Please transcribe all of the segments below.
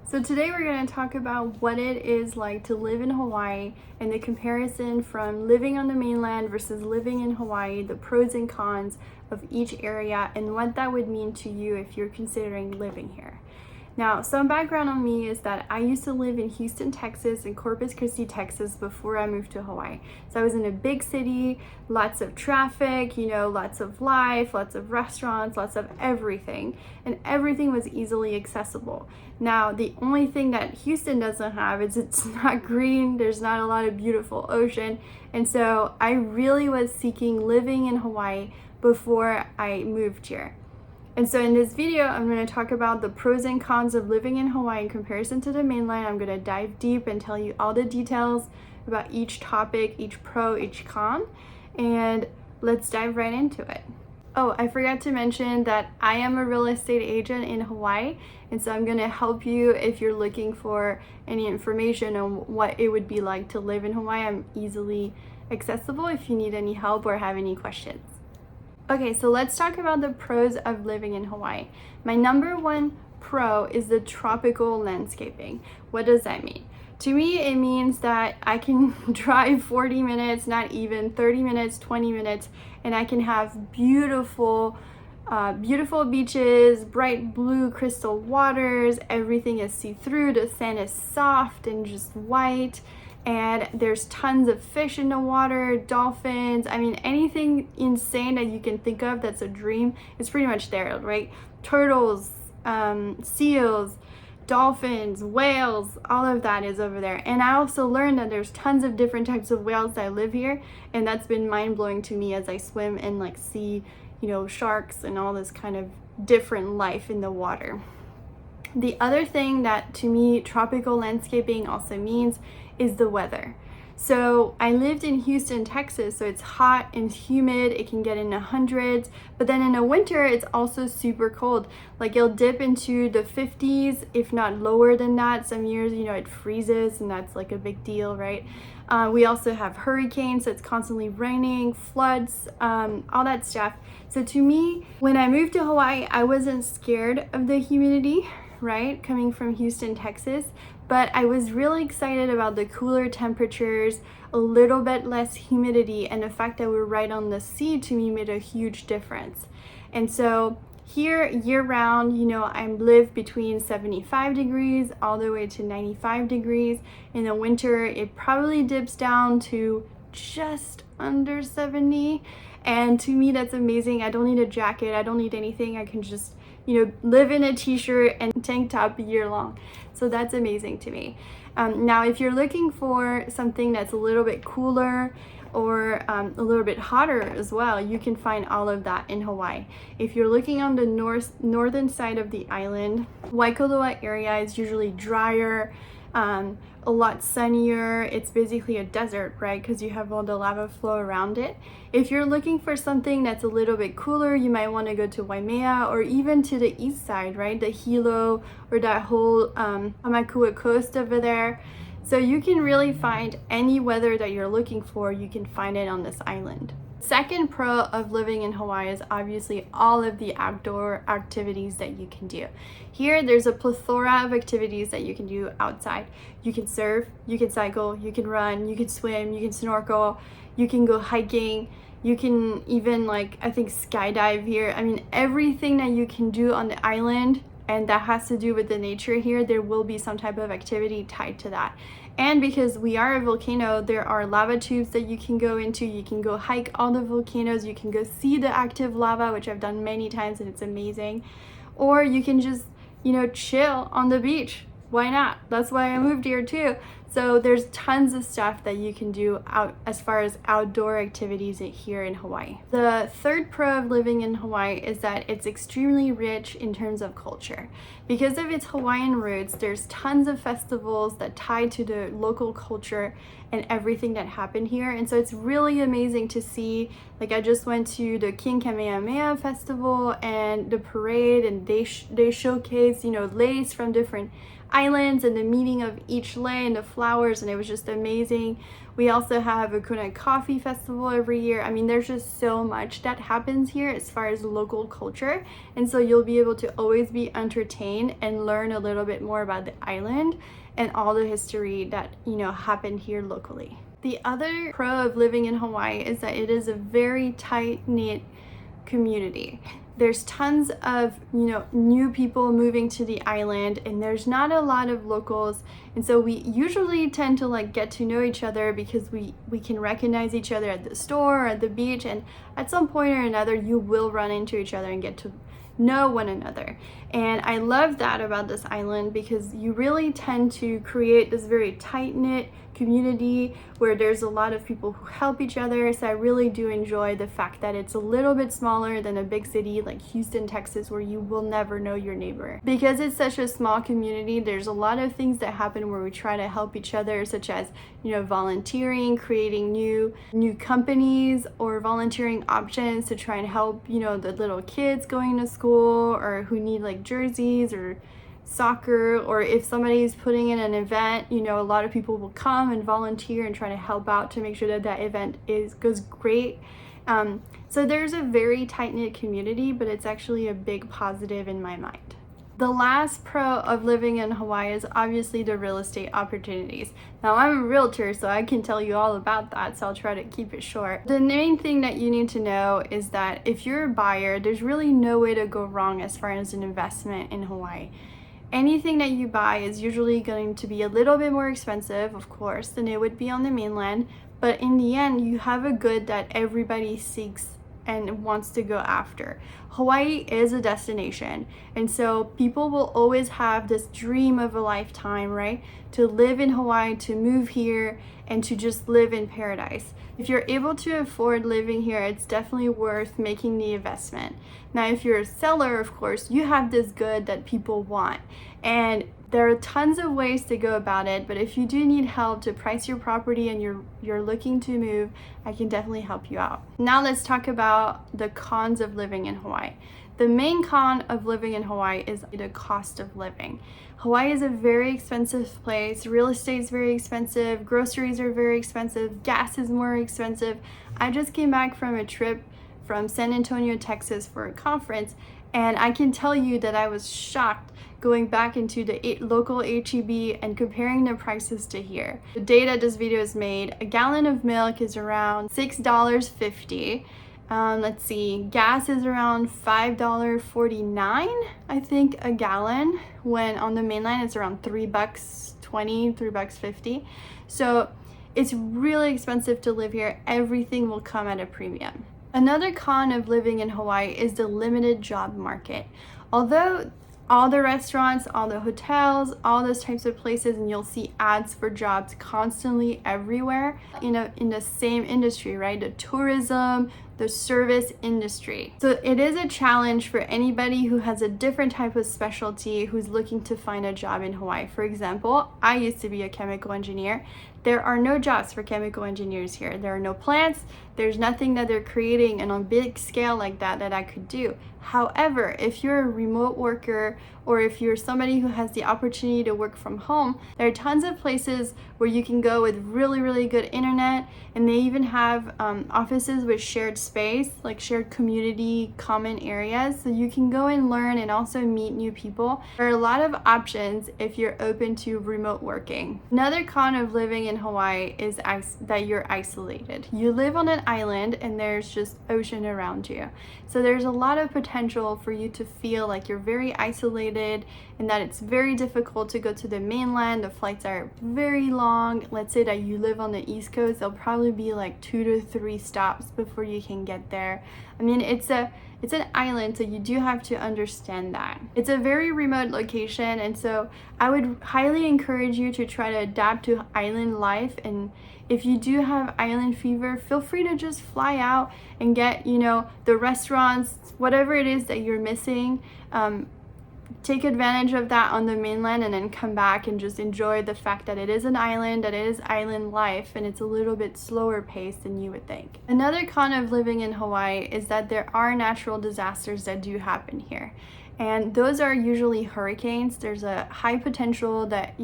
So today we're going to talk about what it is like to live in Hawaii and the comparison from living on the mainland versus living in Hawaii, the pros and cons of each area, and what that would mean to you if you're considering living here. Now, some background on me is that I used to live in Houston, Texas and Corpus Christi, Texas before I moved to Hawaii. So I was in a big city, lots of traffic, lots of life, lots of restaurants, lots of everything, and everything was easily accessible. Now, the only thing that Houston doesn't have is it's not green, there's not a lot of beautiful ocean, and so I really was seeking living in Hawaii before I moved here. And so in this video, I'm going to talk about the pros and cons of living in Hawaii in comparison to the mainland. I'm going to dive deep and tell you all the details about each topic, each pro, each con, and let's dive right into it. Oh, I forgot to mention that I am a real estate agent in Hawaii, and so I'm going to help you if you're looking for any information on what it would be like to live in Hawaii. I'm easily accessible if you need any help or have any questions. Okay, so let's talk about the pros of living in Hawaii. My number one pro is the tropical landscaping. What does that mean? To me, it means that I can drive 40 minutes, not even 30 minutes, 20 minutes, and I can have beautiful beaches, bright blue crystal waters, everything is see-through, the sand is soft and just white, and there's tons of fish in the water, dolphins, anything insane that you can think of that's a dream is pretty much there, right? Turtles, seals, dolphins, whales, all of that is over there. And I also learned that there's tons of different types of whales that live here, and that's been mind-blowing to me as I swim and see, sharks and all this kind of different life in the water. The other thing that to me tropical landscaping also means is the weather. So I lived in Houston, Texas, so it's hot and humid. It can get in the hundreds, but then in the winter, it's also super cold. It'll dip into the 50s, if not lower than that. Some years, it freezes and that's a big deal, right? We also have hurricanes, so it's constantly raining, floods, all that stuff. So to me, when I moved to Hawaii, I wasn't scared of the humidity, right? Coming from Houston, Texas, but I was really excited about the cooler temperatures, a little bit less humidity, and the fact that we're right on the sea to me made a huge difference. And so here year round, I live between 75 degrees all the way to 95 degrees. In the winter, it probably dips down to just under 70. And to me, that's amazing. I don't need a jacket. I don't need anything. I can just live in a t-shirt and tank top year long. So that's amazing to me. Now, if you're looking for something that's a little bit cooler or a little bit hotter as well, you can find all of that in Hawaii. If you're looking on the northern side of the island, Waikoloa area is usually drier, a lot sunnier. It's basically a desert, right? Because you have all the lava flow around it. If you're looking for something that's a little bit cooler, you might want to go to Waimea or even to the east side, right? The Hilo or that whole Hamakua coast over there. So you can really find any weather that you're looking for, you can find it on this island. Second pro of living in Hawaii is obviously all of the outdoor activities that you can do. Here, there's a plethora of activities that you can do outside. You can surf, you can cycle, you can run, you can swim, you can snorkel, you can go hiking, you can even I think skydive here. Everything that you can do on the island and that has to do with the nature here, there will be some type of activity tied to that. And because we are a volcano, there are lava tubes that you can go into. You can go hike all the volcanoes. You can go see the active lava, which I've done many times and it's amazing. Or you can just, chill on the beach. Why not? That's why I moved here too. So there's tons of stuff that you can do out as far as outdoor activities here in Hawaii. The third pro of living in Hawaii is that it's extremely rich in terms of culture. Because of its Hawaiian roots, there's tons of festivals that tie to the local culture and everything that happened here. And so it's really amazing to see, I just went to the King Kamehameha festival and the parade, and they showcase, leis from different islands and the meaning of each lei and the flowers, and it was just amazing. We also have a Kuna Coffee Festival every year. I mean, there's just so much that happens here as far as local culture. And so you'll be able to always be entertained and learn a little bit more about the island and all the history that, happened here locally. The other pro of living in Hawaii is that it is a very tight-knit community. There's tons of new people moving to the island, and there's not a lot of locals, and so we usually tend to get to know each other because we can recognize each other at the store or at the beach, and at some point or another you will run into each other and get to know one another. And I love that about this island because you really tend to create this very tight-knit community where there's a lot of people who help each other. So I really do enjoy the fact that it's a little bit smaller than a big city like Houston, Texas, where you will never know your neighbor. Because it's such a small community, there's a lot of things that happen where we try to help each other, such as volunteering, creating new companies or volunteering options to try and help the little kids going to school or who need jerseys or soccer, or if somebody's putting in an event, a lot of people will come and volunteer and try to help out to make sure that that event goes great. So there's a very tight-knit community, but it's actually a big positive in my mind. The last pro of living in Hawaii is obviously the real estate opportunities. Now, I'm a realtor, so I can tell you all about that, so I'll try to keep it short. The main thing that you need to know is that if you're a buyer, there's really no way to go wrong as far as an investment in Hawaii. Anything that you buy is usually going to be a little bit more expensive, of course, than it would be on the mainland, but in the end, you have a good that everybody seeks and wants to go after. Hawaii is a destination, and so people will always have this dream of a lifetime, right? To live in Hawaii, to move here, and to just live in paradise. If you're able to afford living here, it's definitely worth making the investment. Now, if you're a seller, of course, you have this good that people want, and there are tons of ways to go about it, but if you do need help to price your property and you're looking to move, I can definitely help you out. Now let's talk about the cons of living in Hawaii. The main con of living in Hawaii is the cost of living. Hawaii is a very expensive place. Real estate is very expensive. Groceries are very expensive. Gas is more expensive. I just came back from a trip from San Antonio, Texas for a conference, and I can tell you that I was shocked going back into the local HEB and comparing the prices to here. The day that this video is made, a gallon of milk is around $6.50. Let's see, gas is around $5.49, I think, a gallon, when on the mainland it's around $3.20, $3.50. So it's really expensive to live here. Everything will come at a premium. Another con of living in Hawaii is the limited job market. Although all the restaurants, all the hotels, all those types of places, and you'll see ads for jobs constantly everywhere, in the same industry, right? The tourism, the service industry. So it is a challenge for anybody who has a different type of specialty who's looking to find a job in Hawaii. For example, I used to be a chemical engineer. There are no jobs for chemical engineers here. There are no plants. There's nothing that they're creating and on big scale like that I could do. However, if you're a remote worker or if you're somebody who has the opportunity to work from home, there are tons of places where you can go with really, really good internet, and they even have offices with shared space, like shared community common areas, so you can go and learn and also meet new people. There are a lot of options if you're open to remote working. Another con of living in Hawaii is that you're isolated. You live on an island and there's just ocean around you. So there's a lot of potential for you to feel like you're very isolated and that it's very difficult to go to the mainland. The flights are very long. Let's say that you live on the East Coast, there'll probably be like 2 to 3 stops before you can get there. I mean, it's an island, so you do have to understand that. It's a very remote location, and so I would highly encourage you to try to adapt to island life. And if you do have island fever, feel free to just fly out and get, the restaurants, whatever it is that you're missing. Take advantage of that on the mainland and then come back and just enjoy the fact that it is an island, that it is island life, and it's a little bit slower paced than you would think. Another con of living in Hawaii is that there are natural disasters that do happen here. And those are usually hurricanes. There's a high potential that,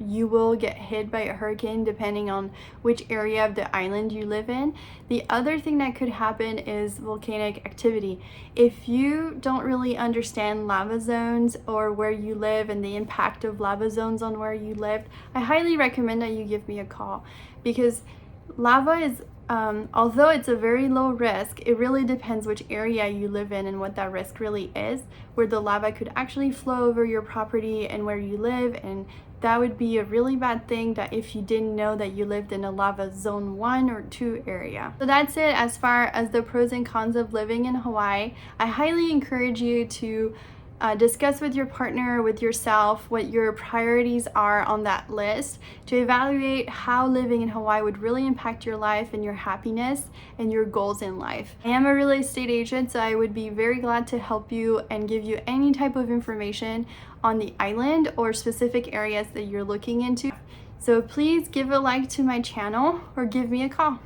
you will get hit by a hurricane depending on which area of the island you live in. The other thing that could happen is volcanic activity. If you don't really understand lava zones or where you live and the impact of lava zones on where you lived, I highly recommend that you give me a call, because lava is, although it's a very low risk, it really depends which area you live in and what that risk really is, where the lava could actually flow over your property and where you live, and that would be a really bad thing that if you didn't know that you lived in a lava zone 1 or 2 area. So that's it as far as the pros and cons of living in Hawaii. I highly encourage you to discuss with your partner, with yourself, what your priorities are on that list to evaluate how living in Hawaii would really impact your life and your happiness and your goals in life. I am a real estate agent, so I would be very glad to help you and give you any type of information on the island or specific areas that you're looking into. So please give a like to my channel or give me a call.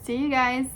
See you guys.